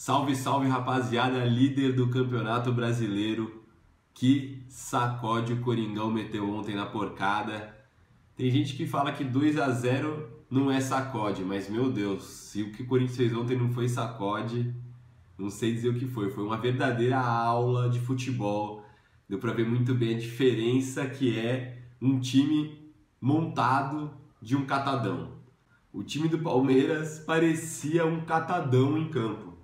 Salve, salve, rapaziada, líder do Campeonato Brasileiro. Que sacode o Coringão meteu ontem na porcada. Tem gente que fala que 2 a 0 não é sacode, mas meu Deus, se o que o Corinthians fez ontem não foi sacode, não sei dizer o que foi. Foi uma verdadeira aula de futebol. Deu pra ver muito bem a diferença que é um time montado de um catadão. O time do Palmeiras parecia um catadão em campo.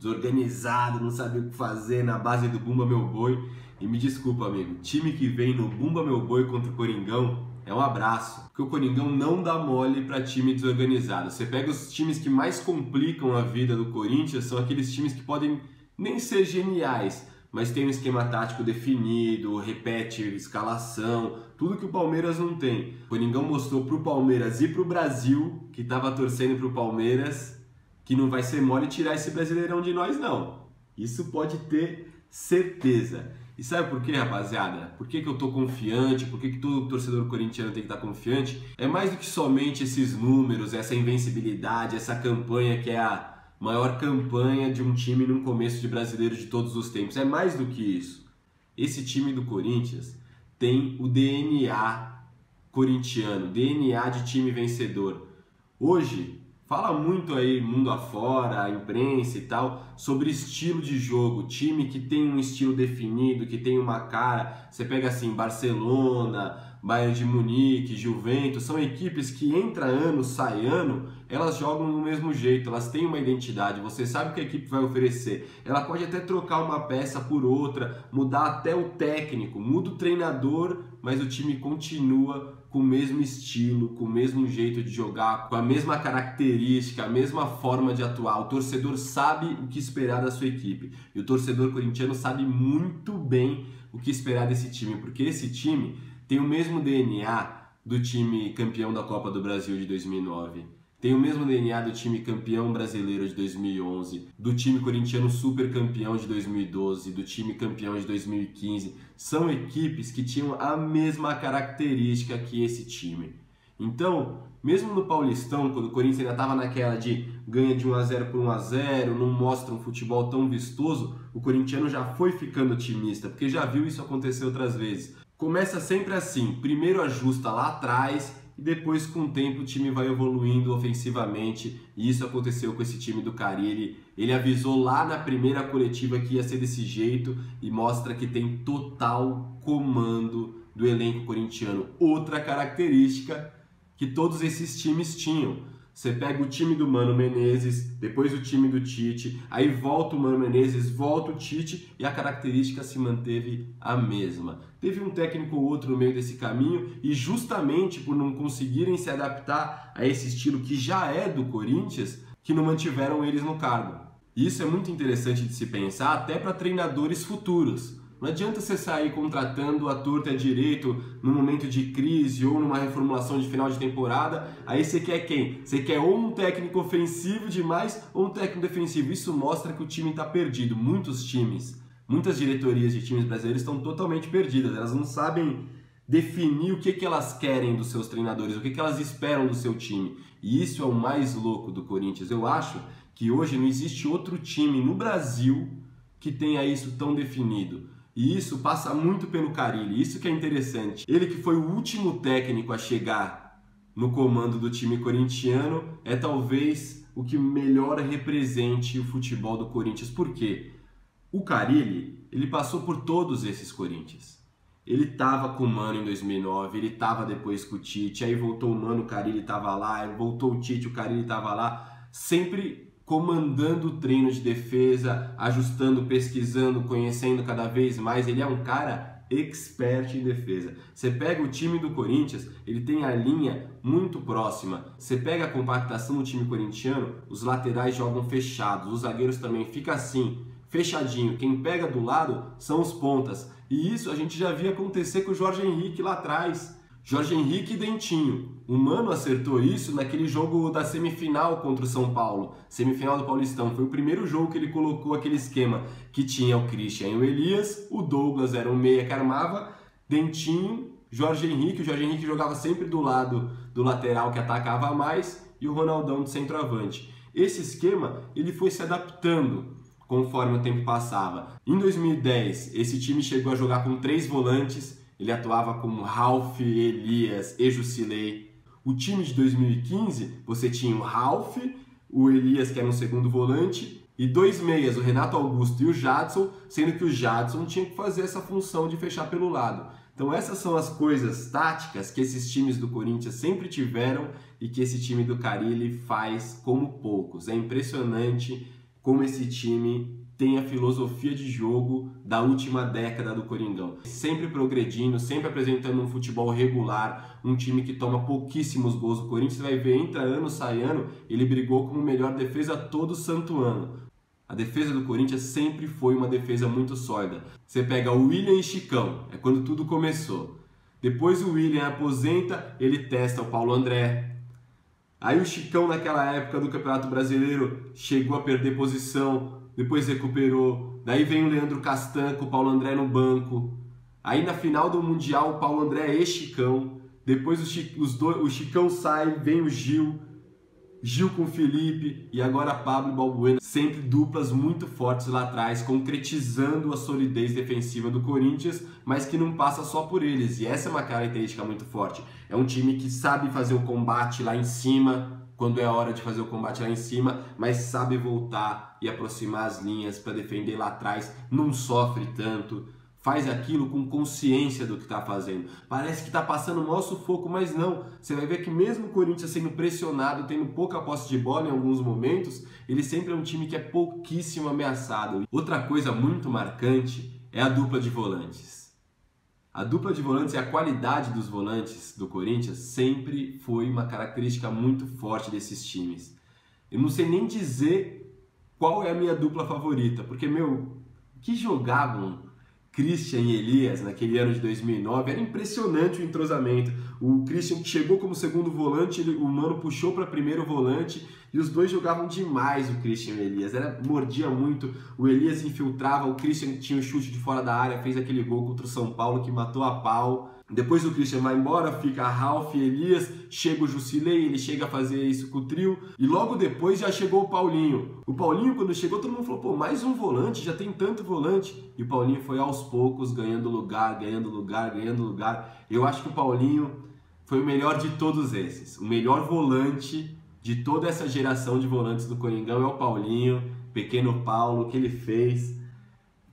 Desorganizado, não sabia o que fazer, na base do Bumba Meu Boi. E me desculpa, amigo, time que vem no Bumba Meu Boi contra o Coringão é um abraço. Porque o Coringão não dá mole para time desorganizado. Você pega os times que mais complicam a vida do Corinthians, são aqueles times que podem nem ser geniais, mas tem um esquema tático definido, repete escalação, tudo que o Palmeiras não tem. O Coringão mostrou pro Palmeiras e pro Brasil, que estava torcendo pro Palmeiras, que não vai ser mole tirar esse Brasileirão de nós, não. Isso pode ter certeza. E sabe por quê, rapaziada? Por que eu tô confiante? Por que todo torcedor corintiano tem que estar confiante? É mais do que somente esses números, essa invencibilidade, essa campanha que é a maior campanha de um time num começo de brasileiro de todos os tempos. É mais do que isso. Esse time do Corinthians tem o DNA corintiano, DNA de time vencedor. Hoje, fala muito aí, mundo afora, a imprensa e tal, sobre estilo de jogo, time que tem um estilo definido, que tem uma cara. Você pega assim, Barcelona, Bayern de Munique, Juventus, são equipes que entra ano, sai ano, elas jogam do mesmo jeito, elas têm uma identidade, você sabe o que a equipe vai oferecer. Ela pode até trocar uma peça por outra, mudar até o técnico, muda o treinador, mas o time continua com o mesmo estilo, com o mesmo jeito de jogar, com a mesma característica, a mesma forma de atuar. O torcedor sabe o que esperar da sua equipe. E o torcedor corintiano sabe muito bem o que esperar desse time, porque esse time tem o mesmo DNA do time campeão da Copa do Brasil de 2009. Tem o mesmo DNA do time campeão brasileiro de 2011, do time corintiano super campeão de 2012, do time campeão de 2015. São equipes que tinham a mesma característica que esse time. Então, mesmo no Paulistão, quando o Corinthians ainda estava naquela de ganha de 1 a 0 por 1 a 0, não mostra um futebol tão vistoso, o corintiano já foi ficando otimista, porque já viu isso acontecer outras vezes. Começa sempre assim, primeiro ajusta lá atrás e depois com o tempo o time vai evoluindo ofensivamente, e isso aconteceu com esse time do Carille. Ele avisou lá na primeira coletiva que ia ser desse jeito e mostra que tem total comando do elenco corintiano. Outra característica que todos esses times tinham. Você pega o time do Mano Menezes, depois o time do Tite, aí volta o Mano Menezes, volta o Tite e a característica se manteve a mesma. Teve um técnico ou outro no meio desse caminho e justamente por não conseguirem se adaptar a esse estilo que já é do Corinthians, que não mantiveram eles no cargo. Isso é muito interessante de se pensar até para treinadores futuros. Não adianta você sair contratando a torta e a direito no momento de crise ou numa reformulação de final de temporada. Aí você quer quem? Você quer ou um técnico ofensivo demais ou um técnico defensivo. Isso mostra que o time está perdido. Muitos times, muitas diretorias de times brasileiros estão totalmente perdidas. Elas não sabem definir o que elas querem dos seus treinadores, o que elas esperam do seu time. E isso é o mais louco do Corinthians. Eu acho que hoje não existe outro time no Brasil que tenha isso tão definido. E isso passa muito pelo Carille, isso que é interessante. Ele que foi o último técnico a chegar no comando do time corintiano é talvez o que melhor represente o futebol do Corinthians. Por quê? O Carille, ele passou por todos esses Corinthians. Ele estava com o Mano em 2009, ele estava depois com o Tite, aí voltou o Mano, o Carille estava lá, aí voltou o Tite, o Carille estava lá, sempre comandando o treino de defesa, ajustando, pesquisando, conhecendo cada vez mais. Ele é um cara expert em defesa. Você pega o time do Corinthians, ele tem a linha muito próxima. Você pega a compactação do time corintiano, os laterais jogam fechados, os zagueiros também ficam assim, fechadinho. Quem pega do lado são os pontas. E isso a gente já via acontecer com o Jorge Henrique lá atrás. Jorge Henrique e Dentinho. O Mano acertou isso naquele jogo da semifinal contra o São Paulo, semifinal do Paulistão. Foi o primeiro jogo que ele colocou aquele esquema que tinha o Christian e o Elias, o Douglas era o meia que armava, Dentinho, Jorge Henrique. O Jorge Henrique jogava sempre do lado do lateral que atacava mais e o Ronaldão de centroavante. Esse esquema ele foi se adaptando. conforme o tempo passava. Em 2010, esse time chegou a jogar com 3 volantes, ele atuava com Ralf, Elias e Jusilei. O time de 2015, você tinha o Ralf, o Elias, que era um segundo volante, e 2 meias, o Renato Augusto e o Jadson, sendo que o Jadson tinha que fazer essa função de fechar pelo lado. Então essas são as coisas táticas que esses times do Corinthians sempre tiveram e que esse time do Carille faz como poucos. É impressionante como esse time tem a filosofia de jogo da última década do Coringão. Sempre progredindo, sempre apresentando um futebol regular, um time que toma pouquíssimos gols. O Corinthians vai ver, entra ano, sai ano, ele brigou como melhor defesa todo santo ano. A defesa do Corinthians sempre foi uma defesa muito sólida. Você pega o William e Chicão, é quando tudo começou. Depois o William aposenta, ele testa o Paulo André. Aí o Chicão, naquela época do Campeonato Brasileiro, chegou a perder posição, depois recuperou. Daí vem o Leandro Castan com o Paulo André no banco. Aí na final do Mundial, o Paulo André e Chicão. Depois o Chicão sai, vem o Gil com o Felipe e agora Pablo e Balbuena, sempre duplas muito fortes lá atrás, concretizando a solidez defensiva do Corinthians, mas que não passa só por eles, e essa é uma característica muito forte. É um time que sabe fazer o combate lá em cima, quando é hora de fazer o combate lá em cima, mas sabe voltar e aproximar as linhas para defender lá atrás, não sofre tanto. Faz aquilo com consciência do que está fazendo. Parece que está passando o maior sufoco, mas não. Você vai ver que mesmo o Corinthians sendo pressionado, tendo pouca posse de bola em alguns momentos, ele sempre é um time que é pouquíssimo ameaçado. Outra coisa muito marcante é a dupla de volantes. A dupla de volantes e a qualidade dos volantes do Corinthians sempre foi uma característica muito forte desses times. Eu não sei nem dizer qual é a minha dupla favorita, porque, que jogavam Christian e Elias naquele ano de 2009, era impressionante o entrosamento. O Christian chegou como segundo volante, o Mano puxou para primeiro volante e os dois jogavam demais, o Christian e o Elias. Mordia muito, o Elias infiltrava, o Christian tinha o chute de fora da área, fez aquele gol contra o São Paulo que matou a pau. Depois o Christian vai embora, fica Ralf e Elias, chega o Jusilei, ele chega a fazer isso com o trio, e logo depois já chegou o Paulinho. O Paulinho, quando chegou, todo mundo falou, pô, mais um volante, já tem tanto volante. E o Paulinho foi aos poucos ganhando lugar, ganhando lugar, ganhando lugar. Eu acho que o Paulinho foi o melhor de todos esses. O melhor volante de toda essa geração de volantes do Coringão é o Paulinho, pequeno Paulo, o que ele fez.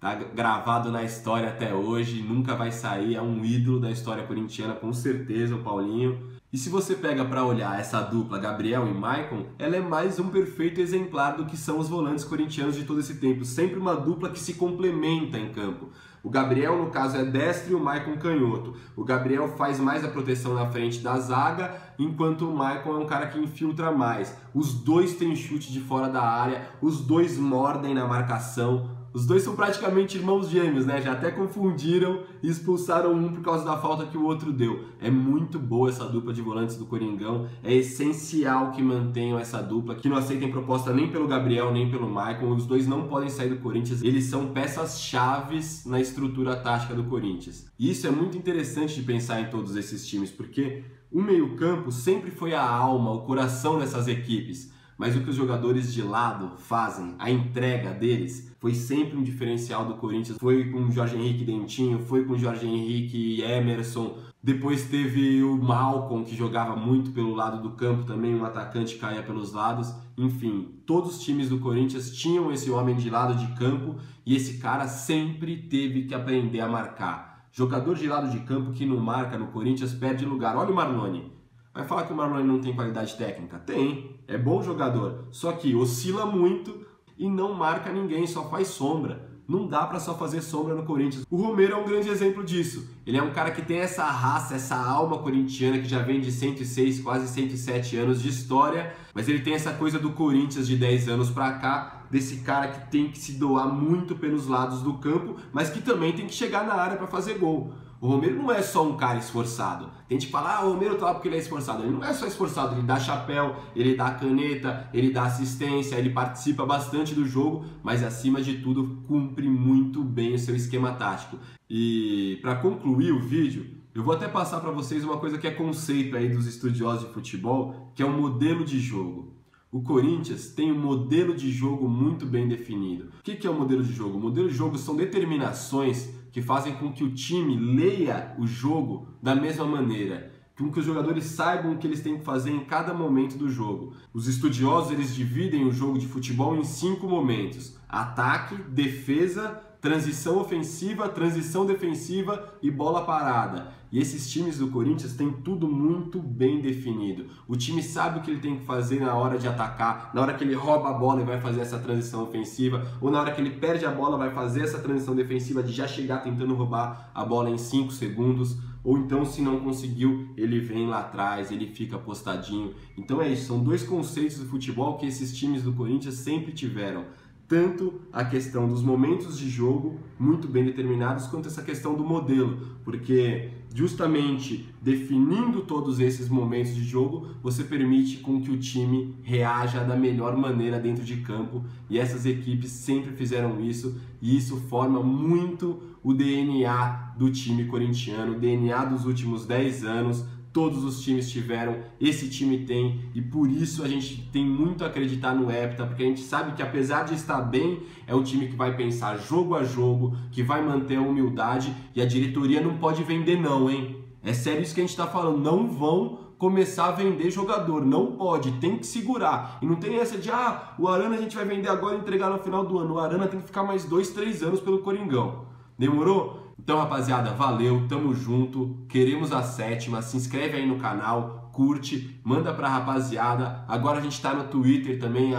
Tá gravado na história até hoje, nunca vai sair, é um ídolo da história corintiana, com certeza, o Paulinho. E se você pega para olhar essa dupla, Gabriel e Maicon, ela é mais um perfeito exemplar do que são os volantes corintianos de todo esse tempo. Sempre uma dupla que se complementa em campo. O Gabriel, no caso, é destro e o Maicon canhoto. O Gabriel faz mais a proteção na frente da zaga, enquanto o Maicon é um cara que infiltra mais. Os dois têm chute de fora da área, os dois mordem na marcação. Os dois são praticamente irmãos gêmeos, né? Já até confundiram e expulsaram um por causa da falta que o outro deu. É muito boa essa dupla de volantes do Coringão. É essencial que mantenham essa dupla, que não aceitem proposta nem pelo Gabriel, nem pelo Maicon. Os dois não podem sair do Corinthians. Eles são peças-chaves na estrutura tática do Corinthians. E isso é muito interessante de pensar em todos esses times, porque o meio-campo sempre foi a alma, o coração dessas equipes. Mas o que os jogadores de lado fazem, a entrega deles, foi sempre um diferencial do Corinthians. Foi com o Jorge Henrique Dentinho, foi com o Jorge Henrique e Emerson. Depois teve o Malcom, que jogava muito pelo lado do campo também, um atacante que caía pelos lados. Enfim, todos os times do Corinthians tinham esse homem de lado de campo e esse cara sempre teve que aprender a marcar. Jogador de lado de campo que não marca no Corinthians perde lugar. Olha o Marlone. Vai falar que o Marlone não tem qualidade técnica? Tem, é bom jogador, só que oscila muito e não marca ninguém, só faz sombra. Não dá para só fazer sombra no Corinthians. O Romero é um grande exemplo disso. Ele é um cara que tem essa raça, essa alma corintiana que já vem de 106, quase 107 anos de história, mas ele tem essa coisa do Corinthians de 10 anos para cá, desse cara que tem que se doar muito pelos lados do campo, mas que também tem que chegar na área para fazer gol. O Romero não é só um cara esforçado. Tem gente que fala, o Romero tá lá porque ele é esforçado. Ele não é só esforçado, ele dá chapéu, ele dá caneta, ele dá assistência, ele participa bastante do jogo, mas acima de tudo cumpre muito bem o seu esquema tático. E para concluir o vídeo, eu vou até passar para vocês uma coisa que é conceito aí dos estudiosos de futebol, que é o modelo de jogo. O Corinthians tem um modelo de jogo muito bem definido. O que é o modelo de jogo? O modelo de jogo são determinações que fazem com que o time leia o jogo da mesma maneira, com que os jogadores saibam o que eles têm que fazer em cada momento do jogo. Os estudiosos eles dividem o jogo de futebol em 5 momentos: ataque, defesa, transição ofensiva, transição defensiva e bola parada. E esses times do Corinthians têm tudo muito bem definido. O time sabe o que ele tem que fazer na hora de atacar, na hora que ele rouba a bola e vai fazer essa transição ofensiva, ou na hora que ele perde a bola vai fazer essa transição defensiva de já chegar tentando roubar a bola em 5 segundos, ou então se não conseguiu, ele vem lá atrás, ele fica postadinho. Então é isso, são 2 conceitos do futebol que esses times do Corinthians sempre tiveram. Tanto a questão dos momentos de jogo muito bem determinados, quanto essa questão do modelo, porque justamente definindo todos esses momentos de jogo, você permite com que o time reaja da melhor maneira dentro de campo, e essas equipes sempre fizeram isso, e isso forma muito o DNA do time corintiano, o DNA dos últimos 10 anos. Todos os times tiveram, esse time tem, e por isso a gente tem muito a acreditar no Hepta, porque a gente sabe que apesar de estar bem, é o time que vai pensar jogo a jogo, que vai manter a humildade, e a diretoria não pode vender não, hein? É sério isso que a gente está falando, não vão começar a vender jogador, não pode, tem que segurar. E não tem essa de, o Arana a gente vai vender agora e entregar no final do ano. O Arana tem que ficar mais 2, 3 anos pelo Coringão. Demorou? Então, rapaziada, valeu, tamo junto, queremos a 7ª, se inscreve aí no canal, curte, manda pra rapaziada. Agora a gente tá no Twitter também,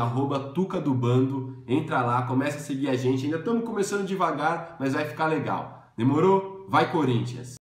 @tucadobando, entra lá, começa a seguir a gente, ainda estamos começando devagar, mas vai ficar legal. Demorou? Vai Corinthians!